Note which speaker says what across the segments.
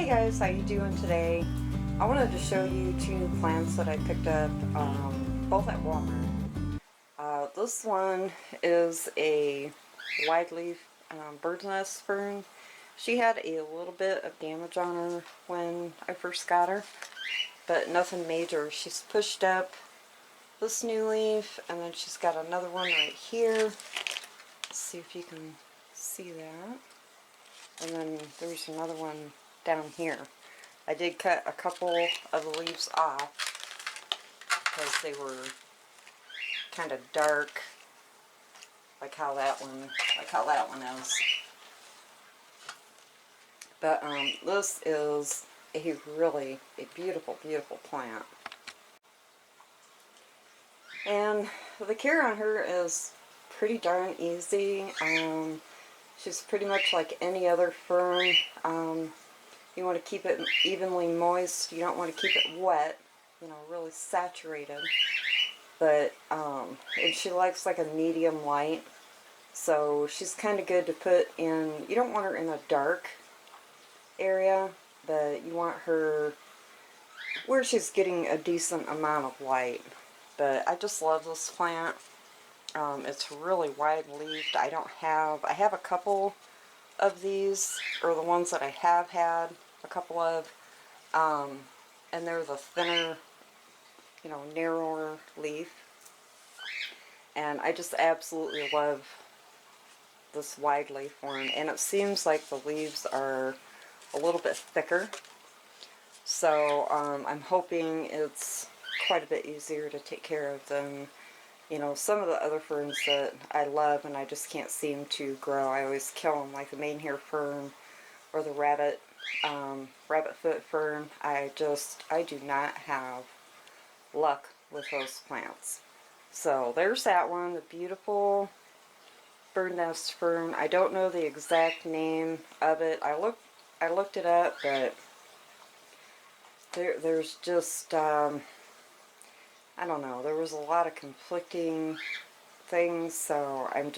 Speaker 1: guys, how you doing today? I wanted to show you two new plants that I picked up both at Walmart. This one is a wide leaf bird's nest fern. She had a little bit of damage on her when I first got her, but nothing major. She's pushed up this new leaf, and then she's got another one right here. Let's see if you can see that. And then there's another one down here. I did cut a couple of the leaves off because they were kind of dark, like how that one is. But this is a beautiful, beautiful plant. And the care on her is pretty darn easy. She's pretty much like any other fern. You want to keep it evenly moist. You don't want to keep it wet, really saturated. But and she likes like a medium light. So she's kind of good to put in. You don't want her in a dark area, but you want her where she's getting a decent amount of light. But I just love this plant. It's really wide-leaved. I have a couple of these, or the ones that I have had a couple of, and they're the thinner, narrower leaf. And I just absolutely love this wide leaf one. And it seems like the leaves are a little bit thicker. So I'm hoping it's quite a bit easier to take care of than some of the other ferns that I love and I just can't seem to grow. I always kill them, like the mainhair fern or the rabbit foot fern. I do not have luck with those plants. So there's that one, the beautiful bird nest fern. I don't know the exact name of it. I looked it up, but there's just I don't know, there was a lot of conflicting things, so I'm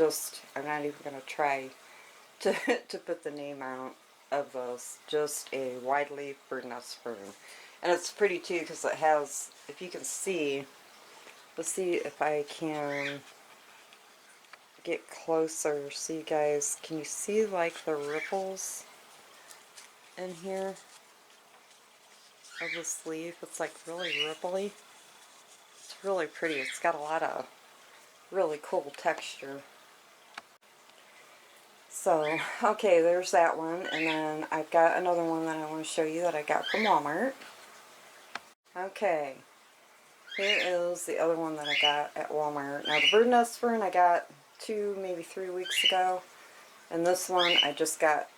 Speaker 1: not even going to try to put the name out of those. Just a wide leaf bird nest fern. And it's pretty too, because it has, if you can see, let's see if I can get closer so you guys, can you see like the ripples in here of this leaf? It's like really ripply. It's really pretty. It's got a lot of really cool texture. So, okay, there's that one. And then I've got another one that I want to show you that I got from Walmart. Okay, here is the other one that I got at Walmart. Now, the bird nest fern I got 2, maybe 3 weeks ago. And this one I just got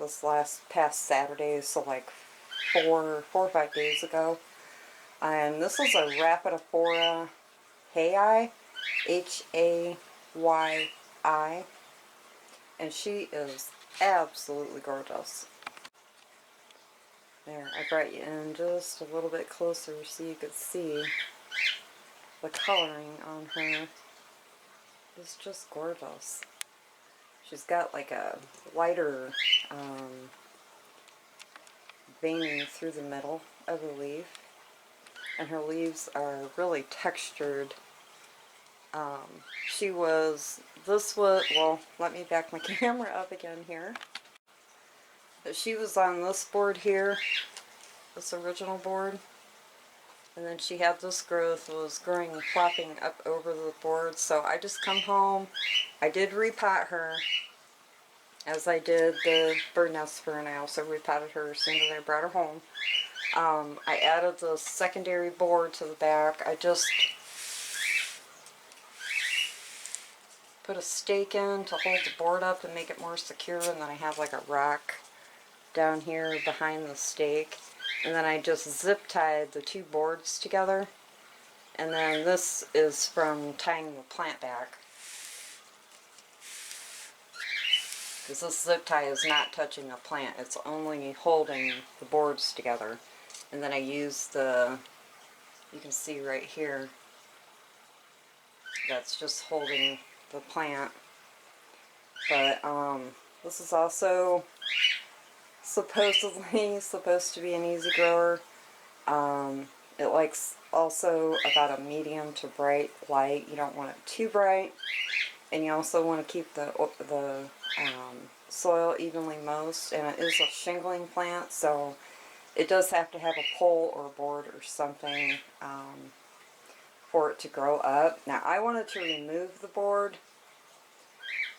Speaker 1: this past Saturday, so like 4 or 5 days ago. And this is a Rhapidophora Hayi, Hayi, and she is absolutely gorgeous. There, I brought you in just a little bit closer so you could see the coloring on her. It's just gorgeous. She's got like a lighter veining through the middle of the leaf. And her leaves are really textured. Well, let me back my camera up again here. But she was on this board here, this original board. And then she had this growth, was growing and flopping up over the board. So I just come home. I did repot her, as I did the bird nest fern. I also repotted her as soon as I brought her home. I added the secondary board to the back. I just put a stake in to hold the board up and make it more secure, and then I have like a rock down here behind the stake. And then I just zip tied the 2 boards together. And then this is from tying the plant back, because this zip tie is not touching the plant, it's only holding the boards together. And then I use you can see right here, that's just holding the plant. But this is also supposedly supposed to be an easy grower. It likes also about a medium to bright light. You don't want it too bright, and you also want to keep the soil evenly moist. And it is a shingling plant, so it does have to have a pole or a board or something for it to grow up. Now I wanted to remove the board,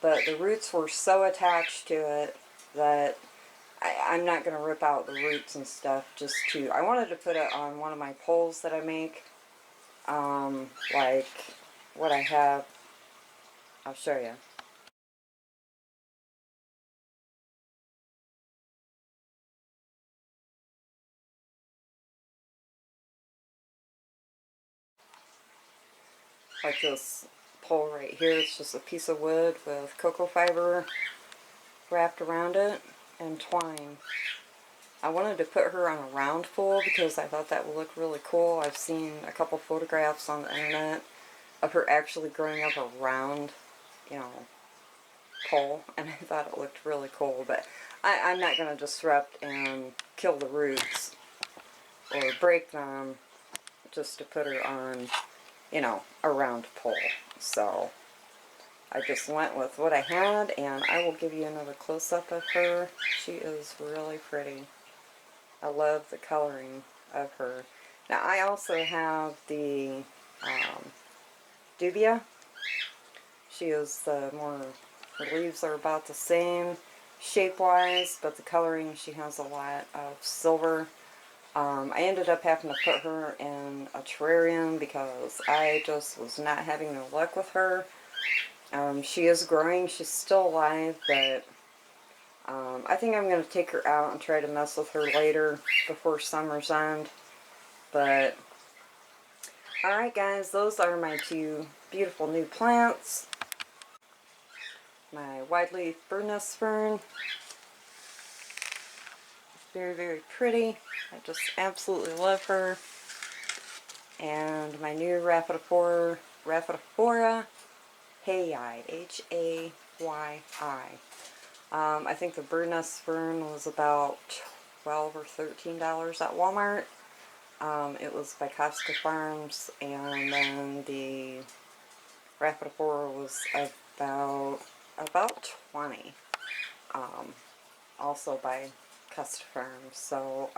Speaker 1: but the roots were so attached to it that I'm not going to rip out the roots and stuff I wanted to put it on one of my poles that I make, like what I have. I'll show you. Like this pole right here, it's just a piece of wood with cocoa fiber wrapped around it and twine. I wanted to put her on a round pole because I thought that would look really cool. I've seen a couple photographs on the internet of her actually growing up a round, pole, and I thought it looked really cool. But I'm not going to disrupt and kill the roots or break them just to put her on, a round pole. So I just went with what I had, and I will give you another close-up of her. She is really pretty. I love the coloring of her. Now I also have the dubia. She is her leaves are about the same shape-wise, but the coloring, she has a lot of silver. I ended up having to put her in a terrarium because I just was not having no luck with her. She is growing. She's still alive, but I think I'm going to take her out and try to mess with her later before summer's end. But, alright guys, those are my two beautiful new plants. My wide-leaf birdnest fern. Very, very pretty. I just absolutely love her. And my new Rhaphidophora Hayi, H-A-Y-I. I think the birdnest fern was about $12 or $13 at Walmart. It was by Costa farms, and then the Rhaphidophora was about 20. Also by Costa farms. So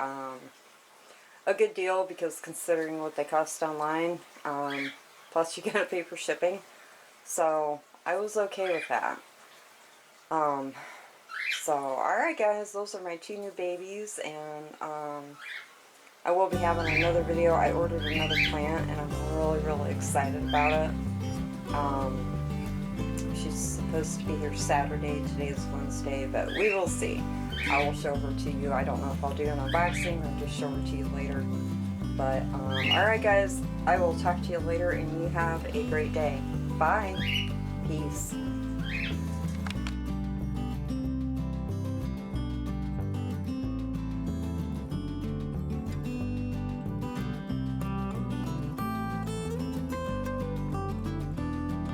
Speaker 1: a good deal, because considering what they cost online, plus you gotta pay for shipping. So I was okay with that. So alright guys, those are my two new babies, and I will be having another video. I ordered another plant, and I'm really, really excited about it. She's supposed to be here Saturday. Today is Wednesday, but we will see. I will show her to you. I don't know if I'll do an unboxing or just show her to you later. But, alright guys, I will talk to you later, and you have a great day. Bye. Peace.